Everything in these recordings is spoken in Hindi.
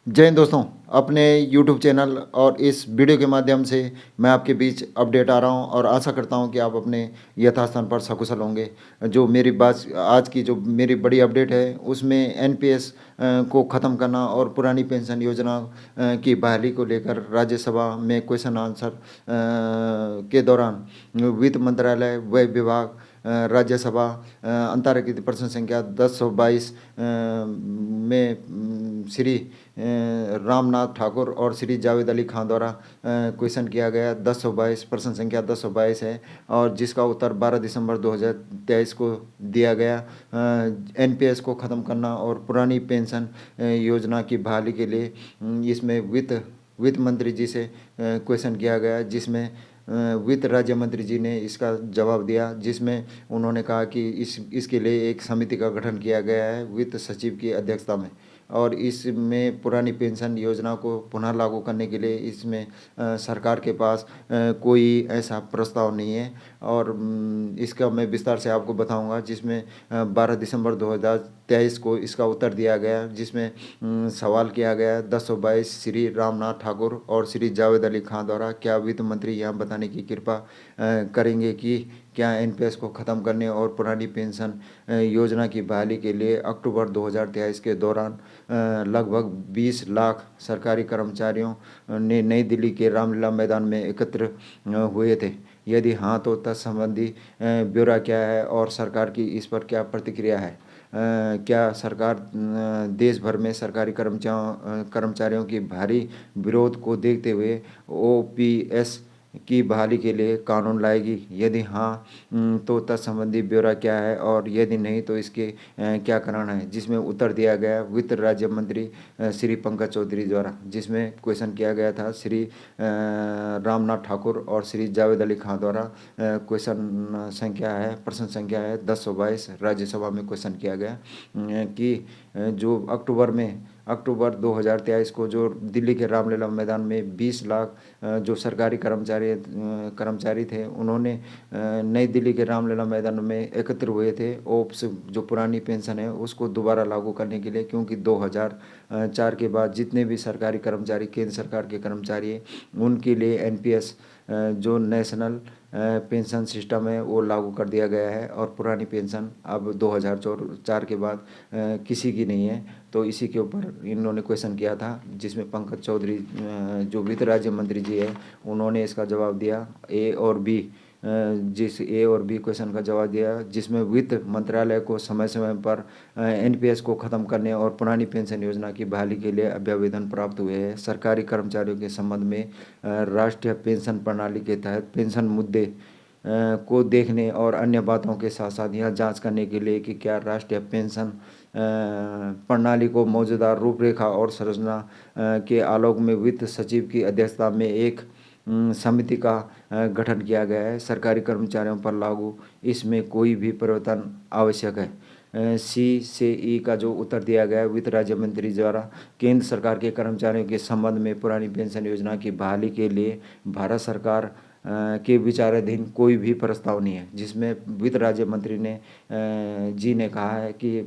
जय हिंद दोस्तों। अपने YouTube चैनल और इस वीडियो के माध्यम से मैं आपके बीच अपडेट आ रहा हूं और आशा करता हूं कि आप अपने यथास्थान पर सकुशल होंगे। जो मेरी बात आज की जो मेरी बड़ी अपडेट है उसमें एनपीएस को ख़त्म करना और पुरानी पेंशन योजना की बहाली को लेकर राज्यसभा में क्वेश्चन आंसर के दौरान वित्त मंत्रालय व विभाग राज्यसभा अंतर्राष्ट्रीय प्रश्न संख्या 1022 में श्री रामनाथ ठाकुर और श्री जावेद अली खान द्वारा क्वेश्चन किया गया। 1022 प्रश्न संख्या 1022 है और जिसका उत्तर 12 दिसंबर 2023 को दिया गया। एनपीएस को ख़त्म करना और पुरानी पेंशन योजना की बहाली के लिए इसमें वित्त मंत्री जी से क्वेश्चन किया गया, जिसमें वित्त राज्य मंत्री जी ने इसका जवाब दिया, जिसमें उन्होंने कहा कि इसके लिए एक समिति का गठन किया गया है वित्त सचिव की अध्यक्षता में और इसमें पुरानी पेंशन योजना को पुनः लागू करने के लिए इसमें सरकार के पास कोई ऐसा प्रस्ताव नहीं है और इसका मैं विस्तार से आपको बताऊंगा, जिसमें 12 दिसंबर 2023 को इसका उत्तर दिया गया, जिसमें सवाल किया गया 1022 श्री रामनाथ ठाकुर और श्री जावेद अली खान द्वारा, क्या वित्त मंत्री यहाँ बताने की कृपा करेंगे कि क्या एनपीएस को ख़त्म करने और पुरानी पेंशन योजना की बहाली के लिए अक्टूबर 2023 के दौरान लगभग 20 लाख सरकारी कर्मचारियों ने नई दिल्ली के रामलीला मैदान में एकत्र हुए थे? यदि हाँ तो तत्संबंधी ब्यौरा क्या है और सरकार की इस पर क्या प्रतिक्रिया है? क्या सरकार देश भर में सरकारी कर्मचारियों की भारी विरोध को देखते हुए ओपीएस की बहाली के लिए कानून लाएगी? यदि हाँ तो तत्संबंधी ब्यौरा क्या है और यदि नहीं तो इसके क्या कारण है? जिसमें उत्तर दिया गया वित्त राज्य मंत्री श्री पंकज चौधरी द्वारा, जिसमें क्वेश्चन किया गया था श्री रामनाथ ठाकुर और श्री जावेद अली खान द्वारा। क्वेश्चन संख्या है प्रश्न संख्या है 1022 राज्यसभा में क्वेश्चन किया गया कि जो अक्टूबर 2023 को जो दिल्ली के रामलीला मैदान में 20 लाख जो सरकारी कर्मचारी थे, उन्होंने नई दिल्ली के रामलीला मैदान में एकत्र हुए थे ओप्स जो पुरानी पेंशन है उसको दोबारा लागू करने के लिए, क्योंकि 2004 के बाद जितने भी सरकारी कर्मचारी केंद्र सरकार के कर्मचारी हैं उनके लिए एनपीएस जो नेशनल पेंशन सिस्टम है वो लागू कर दिया गया है और पुरानी पेंशन अब 2004 के बाद किसी की नहीं है। तो इसी के ऊपर इन्होंने क्वेश्चन किया था, जिसमें पंकज चौधरी जो वित्त राज्य मंत्री जी है उन्होंने इसका जवाब दिया ए और बी क्वेश्चन का जवाब दिया, जिसमें वित्त मंत्रालय को समय समय पर एनपीएस को ख़त्म करने और पुरानी पेंशन योजना की बहाली के लिए अभ्यावेदन प्राप्त हुए हैं। सरकारी कर्मचारियों के संबंध में राष्ट्रीय पेंशन प्रणाली के तहत पेंशन मुद्दे को देखने और अन्य बातों के साथ साथ यह जांच करने के लिए कि क्या राष्ट्रीय पेंशन प्रणाली को मौजूदा रूपरेखा और संरचना के आलोक में वित्त सचिव की अध्यक्षता में एक समिति का गठन किया गया है। सरकारी कर्मचारियों पर लागू इसमें कोई भी परिवर्तन आवश्यक है। सी से ई का जो उत्तर दिया गया है वित्त राज्य मंत्री द्वारा, केंद्र सरकार के कर्मचारियों के संबंध में पुरानी पेंशन योजना की बहाली के लिए भारत सरकार के विचाराधीन कोई भी प्रस्ताव नहीं है। जिसमें वित्त राज्य मंत्री ने जी ने कहा है कि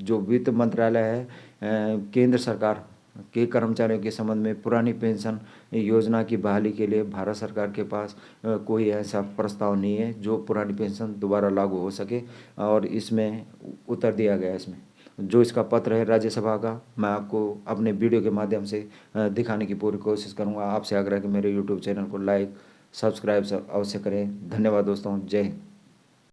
जो वित्त मंत्रालय है केंद्र सरकार के कर्मचारियों के संबंध में पुरानी पेंशन योजना की बहाली के लिए भारत सरकार के पास कोई ऐसा प्रस्ताव नहीं है जो पुरानी पेंशन दोबारा लागू हो सके और इसमें उत्तर दिया गया है। इसमें जो इसका पत्र है राज्यसभा का, मैं आपको अपने वीडियो के माध्यम से दिखाने की पूरी कोशिश करूंगा। आपसे आग्रह है कि मेरे यूट्यूब चैनल को लाइक सब्सक्राइब अवश्य करें। धन्यवाद दोस्तों। जय हिंद।